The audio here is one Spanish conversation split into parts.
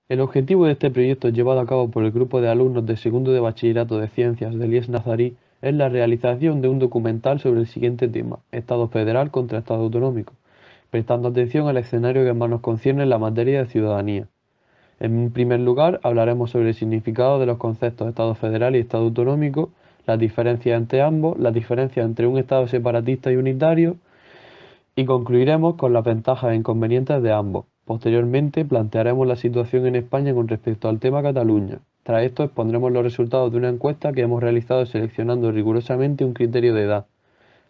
El objetivo de este proyecto llevado a cabo por el grupo de alumnos de segundo de bachillerato de ciencias del IES Nazarí es la realización de un documental sobre el siguiente tema: Estado federal contra Estado autonómico, prestando atención al escenario que más nos concierne en la materia de ciudadanía. En primer lugar, hablaremos sobre el significado de los conceptos Estado federal y Estado autonómico, las diferencias entre ambos, las diferencias entre un Estado separatista y unitario, y concluiremos con las ventajas e inconvenientes de ambos. Posteriormente, plantearemos la situación en España con respecto al tema Cataluña. Tras esto, expondremos los resultados de una encuesta que hemos realizado seleccionando rigurosamente un criterio de edad,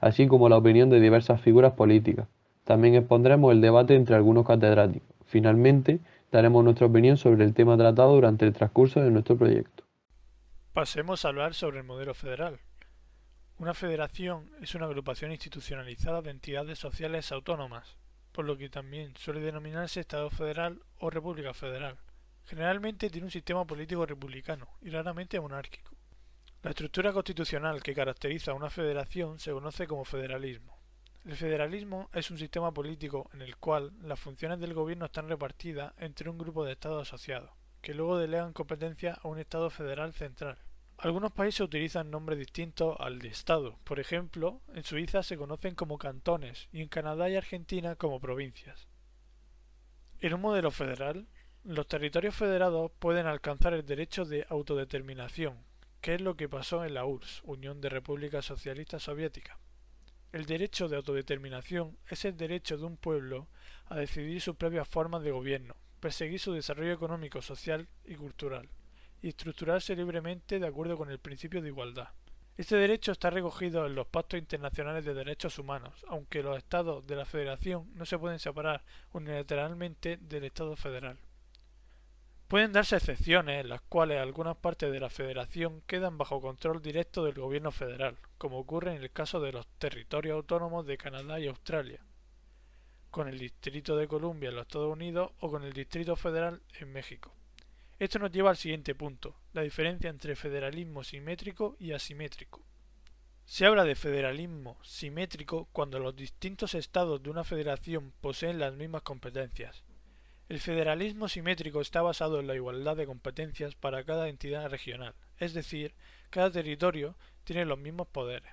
así como la opinión de diversas figuras políticas. También expondremos el debate entre algunos catedráticos. Finalmente, daremos nuestra opinión sobre el tema tratado durante el transcurso de nuestro proyecto. Pasemos a hablar sobre el modelo federal. Una federación es una agrupación institucionalizada de entidades sociales autónomas, por lo que también suele denominarse Estado federal o República federal. Generalmente tiene un sistema político republicano y raramente monárquico. La estructura constitucional que caracteriza a una federación se conoce como federalismo. El federalismo es un sistema político en el cual las funciones del gobierno están repartidas entre un grupo de estados asociados, que luego delegan competencias a un estado federal central. Algunos países utilizan nombres distintos al de estado. Por ejemplo, en Suiza se conocen como cantones y en Canadá y Argentina como provincias. En un modelo federal, los territorios federados pueden alcanzar el derecho de autodeterminación, que es lo que pasó en la URSS, Unión de Repúblicas Socialistas Soviéticas. El derecho de autodeterminación es el derecho de un pueblo a decidir sus propias formas de gobierno, perseguir su desarrollo económico, social y cultural, y estructurarse libremente de acuerdo con el principio de igualdad. Este derecho está recogido en los pactos internacionales de derechos humanos, aunque los estados de la federación no se pueden separar unilateralmente del Estado federal. Pueden darse excepciones en las cuales algunas partes de la federación quedan bajo control directo del gobierno federal, como ocurre en el caso de los territorios autónomos de Canadá y Australia, con el Distrito de Columbia en los Estados Unidos o con el Distrito Federal en México. Esto nos lleva al siguiente punto, la diferencia entre federalismo simétrico y asimétrico. Se habla de federalismo simétrico cuando los distintos estados de una federación poseen las mismas competencias. El federalismo simétrico está basado en la igualdad de competencias para cada entidad regional, es decir, cada territorio tiene los mismos poderes.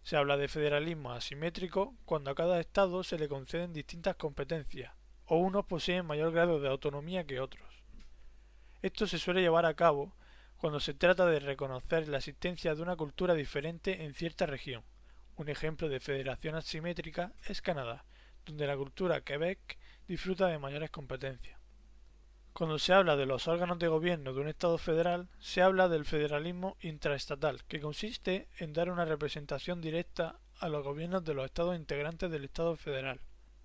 Se habla de federalismo asimétrico cuando a cada estado se le conceden distintas competencias, o unos poseen mayor grado de autonomía que otros. Esto se suele llevar a cabo cuando se trata de reconocer la existencia de una cultura diferente en cierta región. Un ejemplo de federación asimétrica es Canadá, donde la cultura Quebec disfruta de mayores competencias. Cuando se habla de los órganos de gobierno de un Estado federal, se habla del federalismo intraestatal, que consiste en dar una representación directa a los gobiernos de los estados integrantes del Estado federal.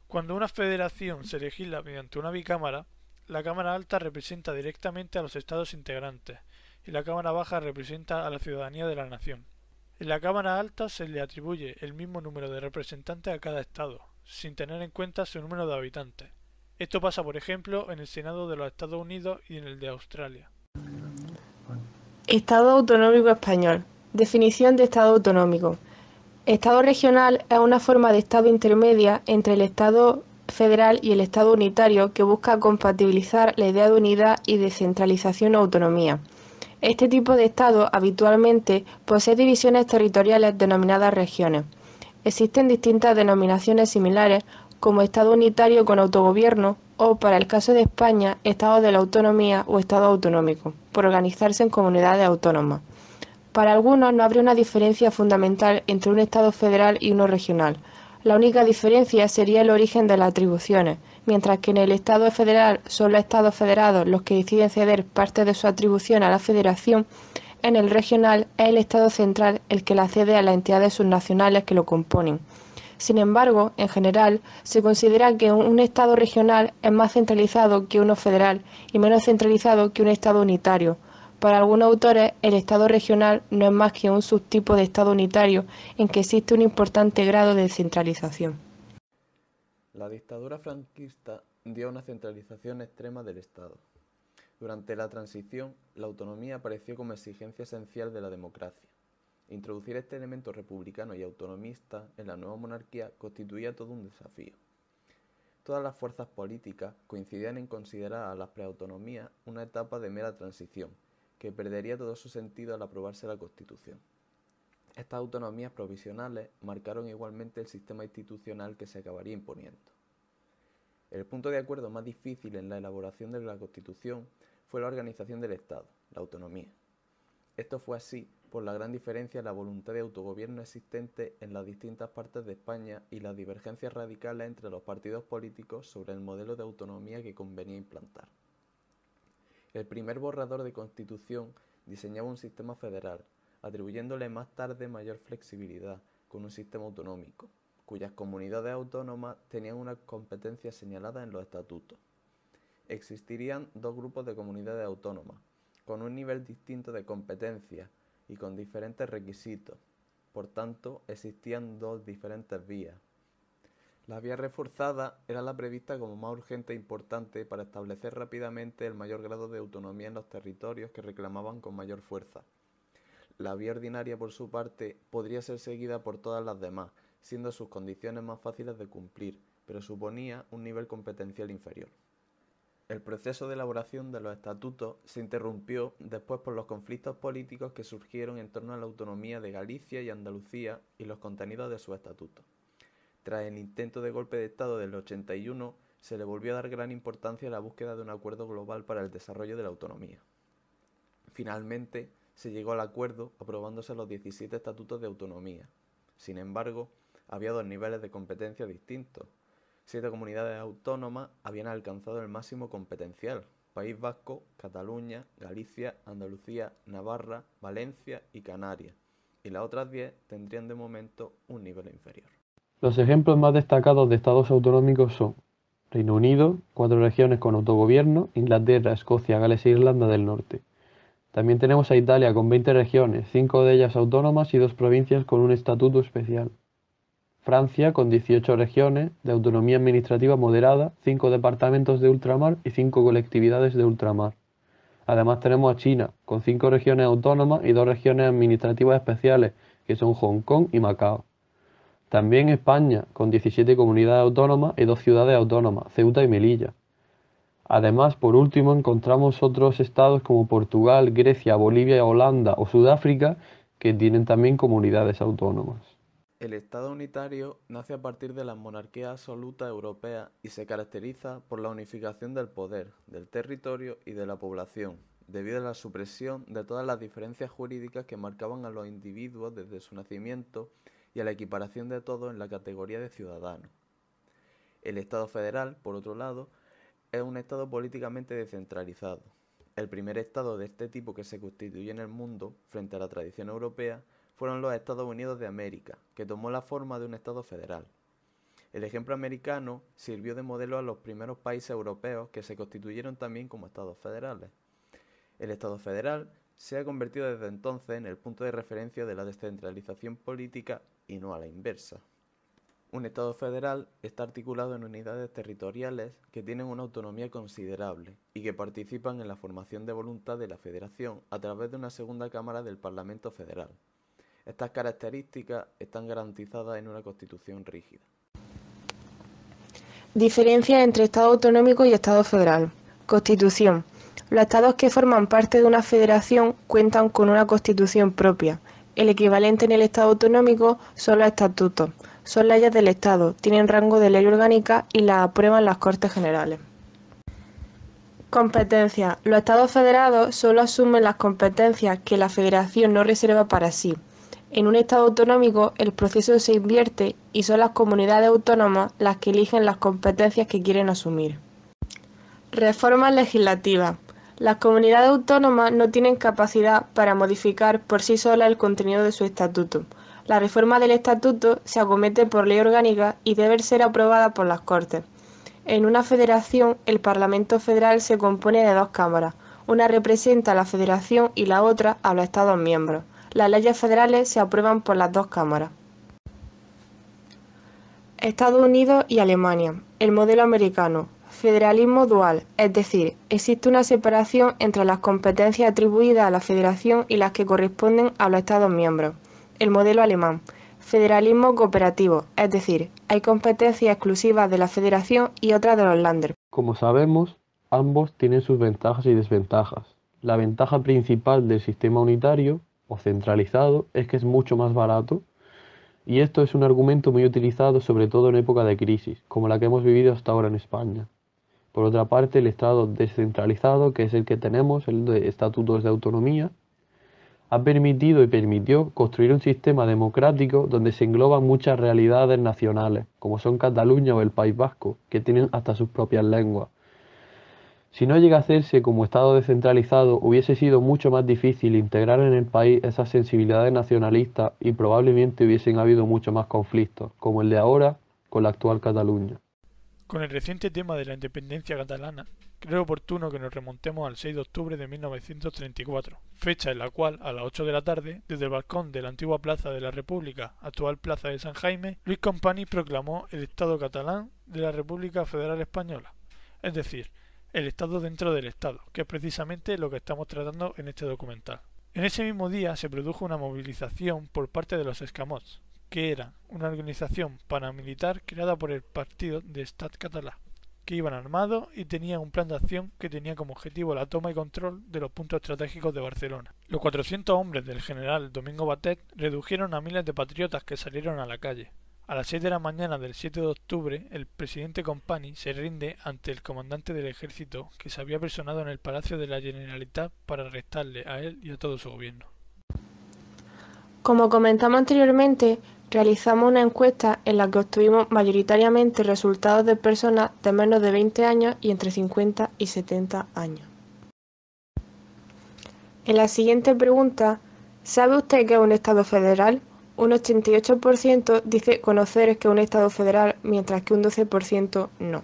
Cuando una federación se legisla mediante una bicámara, la Cámara Alta representa directamente a los estados integrantes y la Cámara Baja representa a la ciudadanía de la nación. En la Cámara Alta se le atribuye el mismo número de representantes a cada estado, sin tener en cuenta su número de habitantes. Esto pasa, por ejemplo, en el Senado de los Estados Unidos y en el de Australia. Estado autonómico español. Definición de Estado autonómico. Estado regional es una forma de Estado intermedia entre el Estado federal y el Estado unitario que busca compatibilizar la idea de unidad y descentralización o autonomía. Este tipo de Estado habitualmente posee divisiones territoriales denominadas regiones. Existen distintas denominaciones similares como Estado unitario con autogobierno o, para el caso de España, Estado de la autonomía o Estado autonómico, por organizarse en comunidades autónomas. Para algunos no habría una diferencia fundamental entre un Estado federal y uno regional. La única diferencia sería el origen de las atribuciones, mientras que en el Estado federal son los Estados federados los que deciden ceder parte de su atribución a la Federación. En el regional es el Estado central el que la cede a las entidades subnacionales que lo componen. Sin embargo, en general, se considera que un Estado regional es más centralizado que uno federal y menos centralizado que un Estado unitario. Para algunos autores, el Estado regional no es más que un subtipo de Estado unitario en que existe un importante grado de centralización. La dictadura franquista dio una centralización extrema del Estado. Durante la transición, la autonomía apareció como exigencia esencial de la democracia. Introducir este elemento republicano y autonomista en la nueva monarquía constituía todo un desafío. todas las fuerzas políticas coincidían en considerar a las preautonomías una etapa de mera transición, que perdería todo su sentido al aprobarse la Constitución. Estas autonomías provisionales marcaron igualmente el sistema institucional que se acabaría imponiendo. El punto de acuerdo más difícil en la elaboración de la Constitución fue la organización del Estado, la autonomía. Esto fue así por la gran diferencia en la voluntad de autogobierno existente en las distintas partes de España y las divergencias radicales entre los partidos políticos sobre el modelo de autonomía que convenía implantar. El primer borrador de Constitución diseñaba un sistema federal, atribuyéndole más tarde mayor flexibilidad con un sistema autonómico, cuyas comunidades autónomas tenían una competencia señalada en los estatutos. Existirían dos grupos de comunidades autónomas, con un nivel distinto de competencia y con diferentes requisitos. Por tanto, existían dos diferentes vías. La vía reforzada era la prevista como más urgente e importante para establecer rápidamente el mayor grado de autonomía en los territorios que reclamaban con mayor fuerza. La vía ordinaria, por su parte, podría ser seguida por todas las demás, siendo sus condiciones más fáciles de cumplir, pero suponía un nivel competencial inferior. El proceso de elaboración de los estatutos se interrumpió después por los conflictos políticos que surgieron en torno a la autonomía de Galicia y Andalucía y los contenidos de sus estatutos. Tras el intento de golpe de Estado del 81, se le volvió a dar gran importancia a la búsqueda de un acuerdo global para el desarrollo de la autonomía. Finalmente, se llegó al acuerdo aprobándose los 17 estatutos de autonomía. Sin embargo, había dos niveles de competencia distintos. 7 comunidades autónomas habían alcanzado el máximo competencial: País Vasco, Cataluña, Galicia, Andalucía, Navarra, Valencia y Canarias, y las otras 10 tendrían de momento un nivel inferior. Los ejemplos más destacados de estados autonómicos son Reino Unido, 4 regiones con autogobierno, Inglaterra, Escocia, Gales e Irlanda del Norte. También tenemos a Italia con 20 regiones, 5 de ellas autónomas y 2 provincias con un estatuto especial. Francia con 18 regiones de autonomía administrativa moderada, 5 departamentos de ultramar y 5 colectividades de ultramar. Además tenemos a China con 5 regiones autónomas y 2 regiones administrativas especiales, que son Hong Kong y Macao. También España con 17 comunidades autónomas y 2 ciudades autónomas, Ceuta y Melilla. Además, por último, encontramos otros estados como Portugal, Grecia, Bolivia, Holanda o Sudáfrica que tienen también comunidades autónomas. El Estado unitario nace a partir de las monarquías absolutas europeas y se caracteriza por la unificación del poder, del territorio y de la población, debido a la supresión de todas las diferencias jurídicas que marcaban a los individuos desde su nacimiento y a la equiparación de todos en la categoría de ciudadanos. El Estado federal, por otro lado, es un Estado políticamente descentralizado. El primer Estado de este tipo que se constituyó en el mundo, frente a la tradición europea, fueron los Estados Unidos de América, que tomó la forma de un Estado federal. El ejemplo americano sirvió de modelo a los primeros países europeos que se constituyeron también como Estados federales. El Estado federal se ha convertido desde entonces en el punto de referencia de la descentralización política y no a la inversa. Un Estado federal está articulado en unidades territoriales que tienen una autonomía considerable y que participan en la formación de voluntad de la Federación a través de una segunda cámara del Parlamento Federal. Estas características están garantizadas en una Constitución rígida. Diferencia entre Estado autonómico y Estado federal. Constitución. Los estados que forman parte de una federación cuentan con una constitución propia. El equivalente en el Estado autonómico son los estatutos. Son leyes del Estado, tienen rango de ley orgánica y las aprueban las Cortes Generales. Competencia. Los estados federados solo asumen las competencias que la federación no reserva para sí. En un Estado autonómico el proceso se invierte y son las comunidades autónomas las que eligen las competencias que quieren asumir. Reformas legislativas. Las comunidades autónomas no tienen capacidad para modificar por sí solas el contenido de su estatuto. La reforma del estatuto se acomete por ley orgánica y debe ser aprobada por las Cortes. En una federación, el Parlamento Federal se compone de 2 cámaras. Una representa a la federación y la otra a los Estados miembros. Las leyes federales se aprueban por las 2 cámaras. Estados Unidos y Alemania. El modelo americano. Federalismo dual, es decir, existe una separación entre las competencias atribuidas a la Federación y las que corresponden a los Estados miembros. El modelo alemán. federalismo cooperativo, es decir, hay competencias exclusivas de la federación y otras de los länder. Como sabemos, ambos tienen sus ventajas y desventajas. La ventaja principal del sistema unitario o centralizado es que es mucho más barato, y esto es un argumento muy utilizado sobre todo en época de crisis, como la que hemos vivido hasta ahora en España. Por otra parte, el Estado descentralizado, que es el que tenemos, el de estatutos de autonomía, ha permitido y permitió construir un sistema democrático donde se engloban muchas realidades nacionales, como son Cataluña o el País Vasco, que tienen hasta sus propias lenguas. Si no llega a hacerse como Estado descentralizado, hubiese sido mucho más difícil integrar en el país esas sensibilidades nacionalistas y probablemente hubiesen habido mucho más conflictos, como el de ahora con la actual Cataluña. Con el reciente tema de la independencia catalana, creo oportuno que nos remontemos al 6 de octubre de 1934, fecha en la cual, a las 8 de la tarde, desde el balcón de la antigua Plaza de la República, actual Plaza de San Jaime, Luis Companys proclamó el Estado catalán de la República Federal Española, es decir, el Estado dentro del Estado, que es precisamente lo que estamos tratando en este documental. En ese mismo día se produjo una movilización por parte de los escamots, que era una organización paramilitar creada por el partido de Estat Català, que iban armados y tenían un plan de acción que tenía como objetivo la toma y control de los puntos estratégicos de Barcelona. Los 400 hombres del general Domingo Batet redujeron a miles de patriotas que salieron a la calle. A las 6 de la mañana del 7 de octubre, el presidente Companys se rinde ante el comandante del ejército que se había personado en el Palacio de la Generalitat para arrestarle a él y a todo su gobierno. Como comentamos anteriormente, realizamos una encuesta en la que obtuvimos mayoritariamente resultados de personas de menos de 20 años y entre 50 y 70 años. En la siguiente pregunta, ¿sabe usted qué es un Estado federal? Un 88% dice conocer que es un Estado federal, mientras que un 12% no.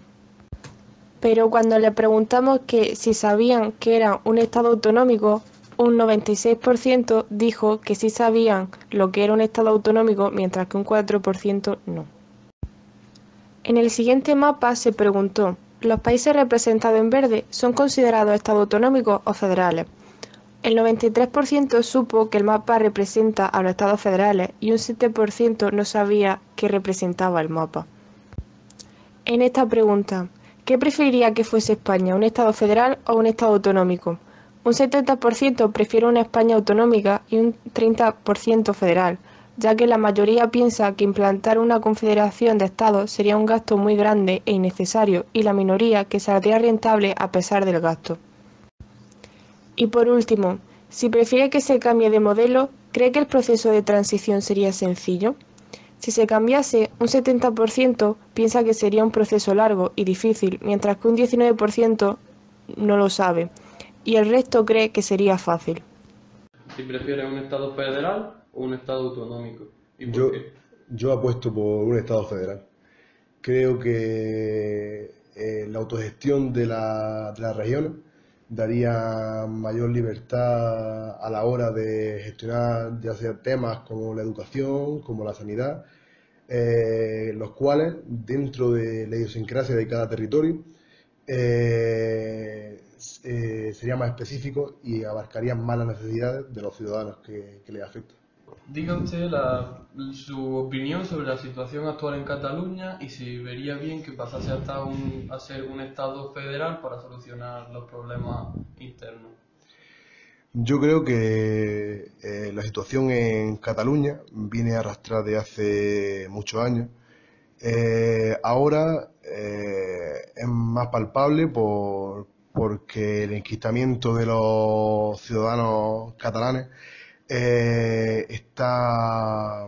Pero cuando le preguntamos que si sabían que era un Estado autonómico, un 96% dijo que sí sabían lo que era un Estado autonómico, mientras que un 4% no. En el siguiente mapa se preguntó, ¿los países representados en verde son considerados Estados autonómicos o federales? El 93% supo que el mapa representa a los Estados federales y un 7% no sabía qué representaba el mapa. En esta pregunta, ¿qué preferiría que fuese España, un Estado federal o un Estado autonómico? Un 70% prefiere una España autonómica y un 30% federal, ya que la mayoría piensa que implantar una confederación de estados sería un gasto muy grande e innecesario, y la minoría que saldría rentable a pesar del gasto. Y por último, si prefiere que se cambie de modelo, ¿cree que el proceso de transición sería sencillo? Si se cambiase, un 70% piensa que sería un proceso largo y difícil, mientras que un 19% no lo sabe, y el resto cree que sería fácil. ¿Si prefieres un Estado federal o un Estado autonómico? ¿Y por qué? Yo apuesto por un Estado federal. Creo que la autogestión de las regiones daría mayor libertad a la hora de gestionar ya sea temas como la educación, como la sanidad, los cuales dentro de la idiosincrasia de cada territorio sería más específico y abarcarían más las necesidades de los ciudadanos que les afectan. Diga usted su opinión sobre la situación actual en Cataluña y si vería bien que pasase a ser un Estado federal para solucionar los problemas internos. Yo creo que la situación en Cataluña viene arrastrada de hace muchos años. Ahora es más palpable porque el enquistamiento de los ciudadanos catalanes está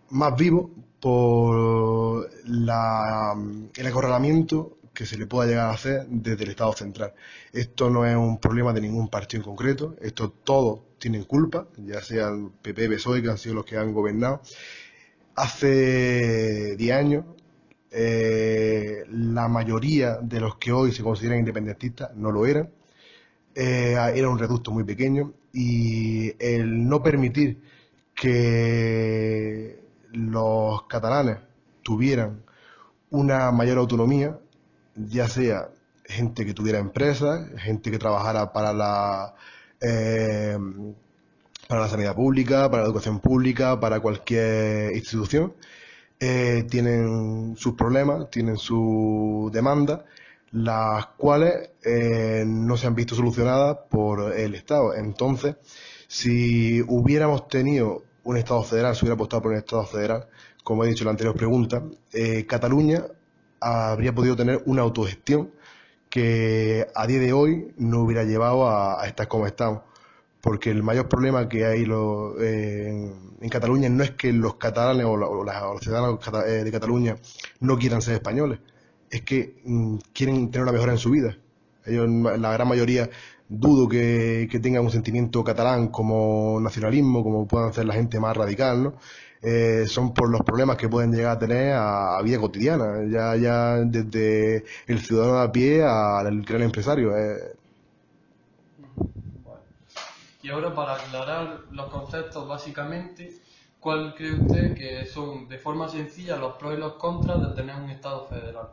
más vivo por el acorralamiento que se le pueda llegar a hacer desde el Estado central. Esto no es un problema de ningún partido en concreto, esto todos tienen culpa, ya sea el PP, PSOE, que han sido los que han gobernado. Hace 10 años la mayoría de los que hoy se consideran independentistas no lo eran. Era un reducto muy pequeño, y el no permitir que los catalanes tuvieran una mayor autonomía, ya sea gente que tuviera empresas, gente que trabajara para para la sanidad pública, para la educación pública, para cualquier institución, tienen sus problemas, tienen sus demandas, las cuales no se han visto solucionadas por el Estado. Entonces, si hubiéramos tenido un Estado federal, si hubiera apostado por un Estado federal, como he dicho en la anterior pregunta, Cataluña habría podido tener una autogestión que a día de hoy no hubiera llevado a estar como estamos. Porque el mayor problema que hay en Cataluña no es que los catalanes o los ciudadanos de Cataluña no quieran ser españoles, es que quieren tener una mejora en su vida. Ellos, la gran mayoría, dudo que tengan un sentimiento catalán como nacionalismo, como puedan ser la gente más radical, ¿no? Son por los problemas que pueden llegar a tener a vida cotidiana, ya desde el ciudadano de a pie al gran empresario. Y ahora, para aclarar los conceptos, básicamente, ¿cuál cree usted que son, de forma sencilla, los pros y los contras de tener un Estado federal?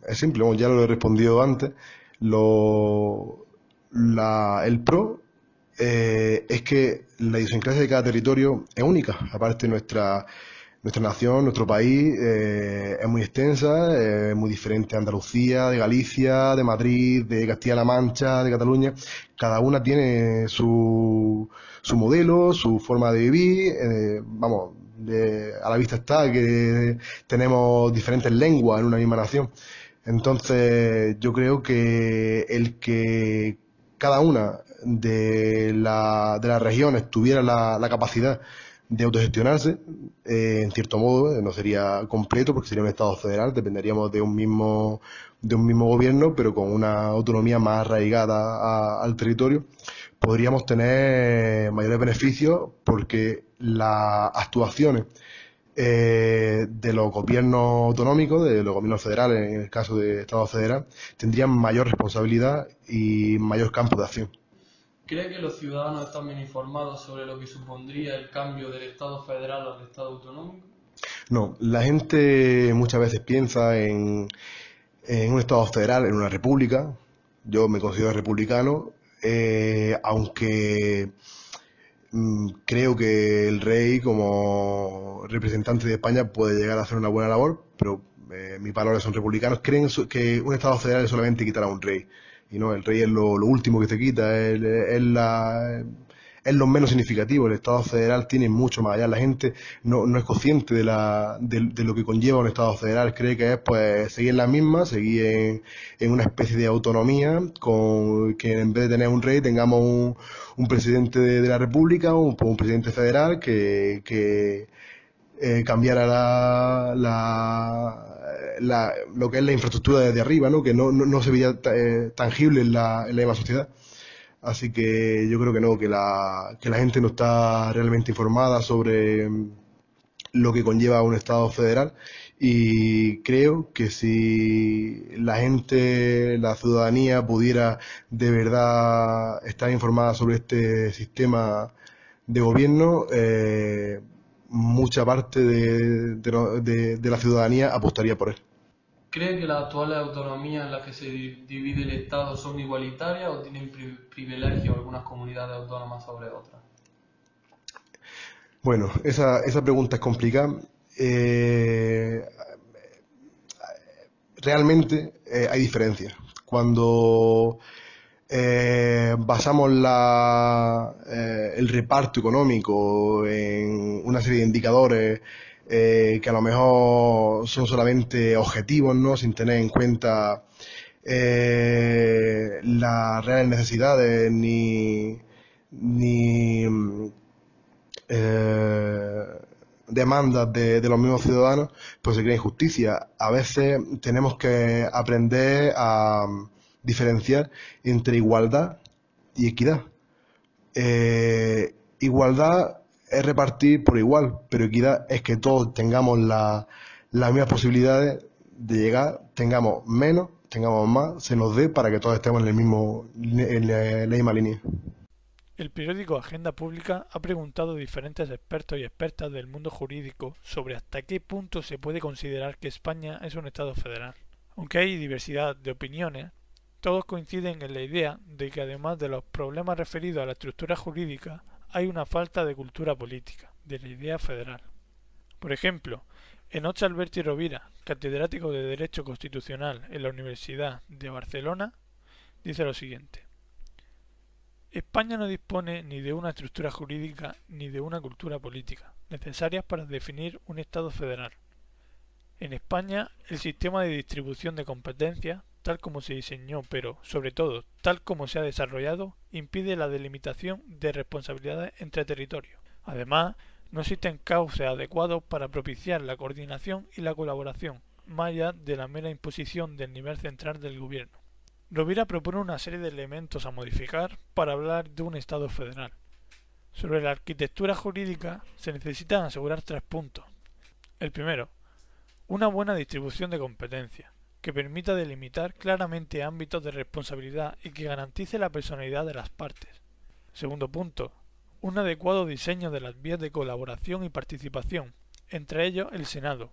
Es simple, ya lo he respondido antes. El pro es que la idiosincrasia de cada territorio es única. Aparte, nuestra nación, nuestro país, es muy extensa, es muy diferente de Andalucía, de Galicia, de Madrid, de Castilla-La Mancha, de Cataluña. Cada una tiene su modelo, su forma de vivir. A la vista está que tenemos diferentes lenguas en una misma nación. Entonces, yo creo que el que cada una de las regiones tuviera la capacidad de autogestionarse, en cierto modo, no sería completo porque sería un Estado federal, dependeríamos de un mismo gobierno, pero con una autonomía más arraigada al territorio, podríamos tener mayores beneficios porque las actuaciones de los gobiernos autonómicos, de los gobiernos federales, en el caso de Estado federal, tendrían mayor responsabilidad y mayor campo de acción. ¿Cree que los ciudadanos están bien informados sobre lo que supondría el cambio del Estado federal al Estado autonómico? No, la gente muchas veces piensa en un Estado federal, en una república. Yo me considero republicano, aunque creo que el rey, como representante de España, puede llegar a hacer una buena labor, pero mis valores son republicanos. Creen que un Estado federal es solamente quitar a un rey. Y no, el rey es lo último que se quita, es lo menos significativo. El Estado federal tiene mucho más allá. La gente no es consciente de lo que conlleva un Estado federal. Cree que es pues seguir en la misma, seguir en una especie de autonomía, con que en vez de tener un rey tengamos un presidente de la República, un presidente federal que cambiara lo que es la infraestructura desde arriba, ¿no? Que no se veía tangible en la misma sociedad. Así que yo creo que no, que la gente no está realmente informada sobre lo que conlleva un Estado federal, y creo que si la gente, la ciudadanía pudiera de verdad estar informada sobre este sistema de gobierno, mucha parte de la ciudadanía apostaría por él. ¿Cree que las actuales autonomías en las que se divide el Estado son igualitarias o tienen privilegios algunas comunidades autónomas sobre otras? Bueno, esa pregunta es complicada. Realmente hay diferencias. Cuando basamos el reparto económico en una serie de indicadores que a lo mejor son solamente objetivos, ¿no? Sin tener en cuenta las reales necesidades ni demandas de los mismos ciudadanos, pues se crea injusticia. A veces tenemos que aprender a diferenciar entre igualdad y equidad. Igualdad es repartir por igual, pero equidad es que todos tengamos las mismas posibilidades de llegar, tengamos menos, tengamos más, se nos dé para que todos estemos en la misma línea. El periódico Agenda Pública ha preguntado a diferentes expertos y expertas del mundo jurídico sobre hasta qué punto se puede considerar que España es un Estado federal. Aunque hay diversidad de opiniones, Todos coinciden en la idea de que además de los problemas referidos a la estructura jurídica, hay una falta de cultura política, de la idea federal. Por ejemplo, Enoch Alberti Rovira, catedrático de Derecho Constitucional en la Universidad de Barcelona, dice lo siguiente: España no dispone ni de una estructura jurídica ni de una cultura política, necesarias para definir un Estado federal. En España, el sistema de distribución de competencias, tal como se diseñó, pero, sobre todo, tal como se ha desarrollado, impide la delimitación de responsabilidades entre territorios. Además, no existen cauces adecuados para propiciar la coordinación y la colaboración, más allá de la mera imposición del nivel central del gobierno. Rovira propone una serie de elementos a modificar para hablar de un Estado federal. Sobre la arquitectura jurídica se necesitan asegurar 3 puntos. El primero, una buena distribución de competencias, que permita delimitar claramente ámbitos de responsabilidad y que garantice la personalidad de las partes. Segundo punto, un adecuado diseño de las vías de colaboración y participación, entre ellos el Senado,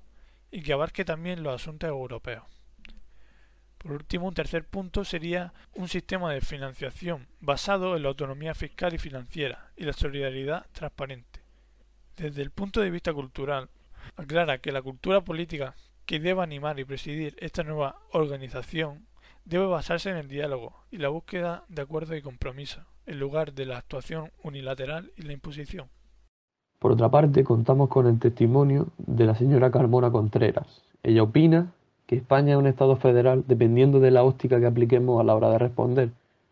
y que abarque también los asuntos europeos. Por último, un tercer punto sería un sistema de financiación basado en la autonomía fiscal y financiera y la solidaridad transparente. Desde el punto de vista cultural, aclara que la cultura política que deba animar y presidir esta nueva organización debe basarse en el diálogo y la búsqueda de acuerdos y compromisos, en lugar de la actuación unilateral y la imposición. Por otra parte, contamos con el testimonio de la señora Carmona Contreras. Ella opina que España es un Estado federal dependiendo de la óptica que apliquemos a la hora de responder,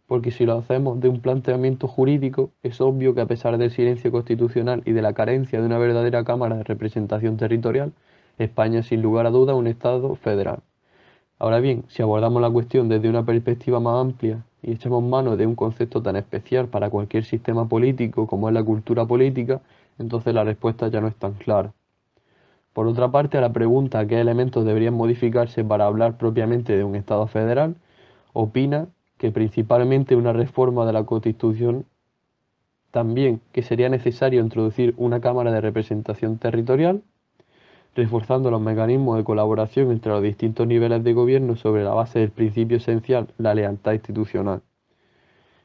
porque si lo hacemos de un planteamiento jurídico, es obvio que a pesar del silencio constitucional y de la carencia de una verdadera Cámara de Representación Territorial, España es sin lugar a dudas un Estado federal. Ahora bien, si abordamos la cuestión desde una perspectiva más amplia y echamos mano de un concepto tan especial para cualquier sistema político como es la cultura política, entonces la respuesta ya no es tan clara. Por otra parte, a la pregunta ¿qué elementos deberían modificarse para hablar propiamente de un Estado federal?, opina que principalmente una reforma de la Constitución, también que sería necesario introducir una Cámara de Representación Territorial, reforzando los mecanismos de colaboración entre los distintos niveles de gobierno sobre la base del principio esencial, la lealtad institucional.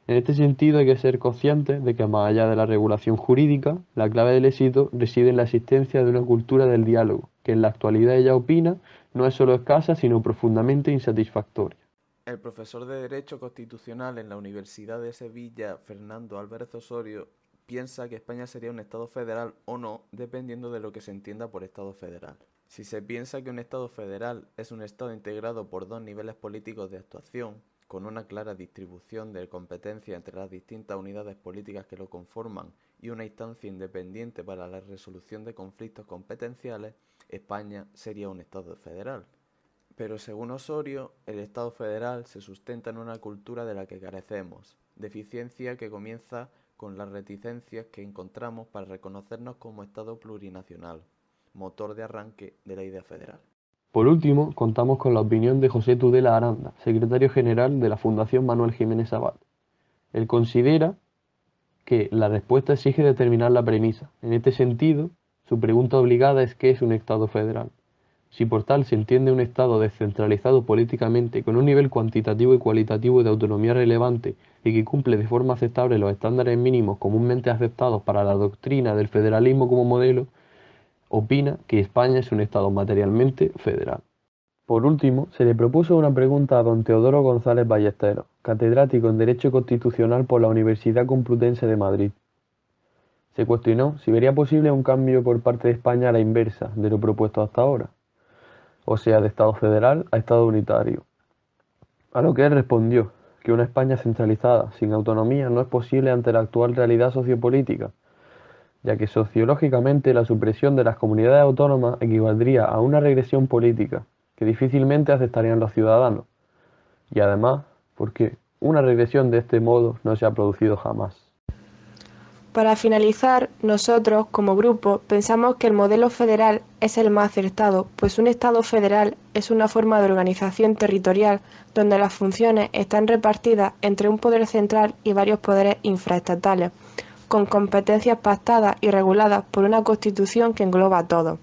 En este sentido hay que ser conscientes de que más allá de la regulación jurídica, la clave del éxito reside en la existencia de una cultura del diálogo, que en la actualidad ella opina no es solo escasa, sino profundamente insatisfactoria. El profesor de Derecho Constitucional en la Universidad de Sevilla, Fernando Álvarez Osorio, piensa que España sería un Estado federal o no, dependiendo de lo que se entienda por Estado federal. Si se piensa que un Estado federal es un Estado integrado por 2 niveles políticos de actuación, con una clara distribución de competencias entre las distintas unidades políticas que lo conforman y una instancia independiente para la resolución de conflictos competenciales, España sería un Estado federal. Pero según Osorio, el Estado federal se sustenta en una cultura de la que carecemos, deficiencia que comienza con las reticencias que encontramos para reconocernos como Estado plurinacional, motor de arranque de la idea federal. Por último, contamos con la opinión de José Tudela Aranda, secretario general de la Fundación Manuel Jiménez Abad. Él considera que la respuesta exige determinar la premisa. En este sentido, su pregunta obligada es ¿qué es un Estado federal? Si por tal se entiende un Estado descentralizado políticamente con un nivel cuantitativo y cualitativo de autonomía relevante y que cumple de forma aceptable los estándares mínimos comúnmente aceptados para la doctrina del federalismo como modelo, opina que España es un Estado materialmente federal. Por último, se le propuso una pregunta a don Teodoro González Ballesteros, catedrático en Derecho Constitucional por la Universidad Complutense de Madrid. Se cuestionó si vería posible un cambio por parte de España a la inversa de lo propuesto hasta ahora, o sea, de Estado federal a Estado unitario. A lo que él respondió que una España centralizada, sin autonomía, no es posible ante la actual realidad sociopolítica, ya que sociológicamente la supresión de las comunidades autónomas equivaldría a una regresión política que difícilmente aceptarían los ciudadanos, y además porque una regresión de este modo no se ha producido jamás. Para finalizar, nosotros, como grupo, pensamos que el modelo federal es el más acertado, pues un Estado federal es una forma de organización territorial donde las funciones están repartidas entre un poder central y varios poderes infraestatales, con competencias pactadas y reguladas por una Constitución que engloba a todos.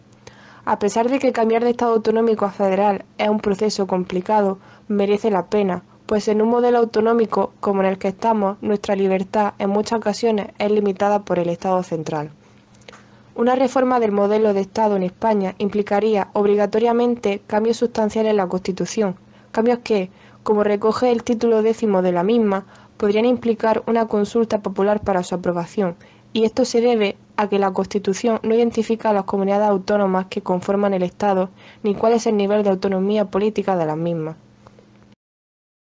A pesar de que cambiar de Estado autonómico a federal es un proceso complicado, merece la pena, pues en un modelo autonómico como en el que estamos, nuestra libertad en muchas ocasiones es limitada por el Estado central. Una reforma del modelo de Estado en España implicaría obligatoriamente cambios sustanciales en la Constitución, cambios que, como recoge el título 10º de la misma, podrían implicar una consulta popular para su aprobación, y esto se debe a que la Constitución no identifica a las comunidades autónomas que conforman el Estado ni cuál es el nivel de autonomía política de las mismas.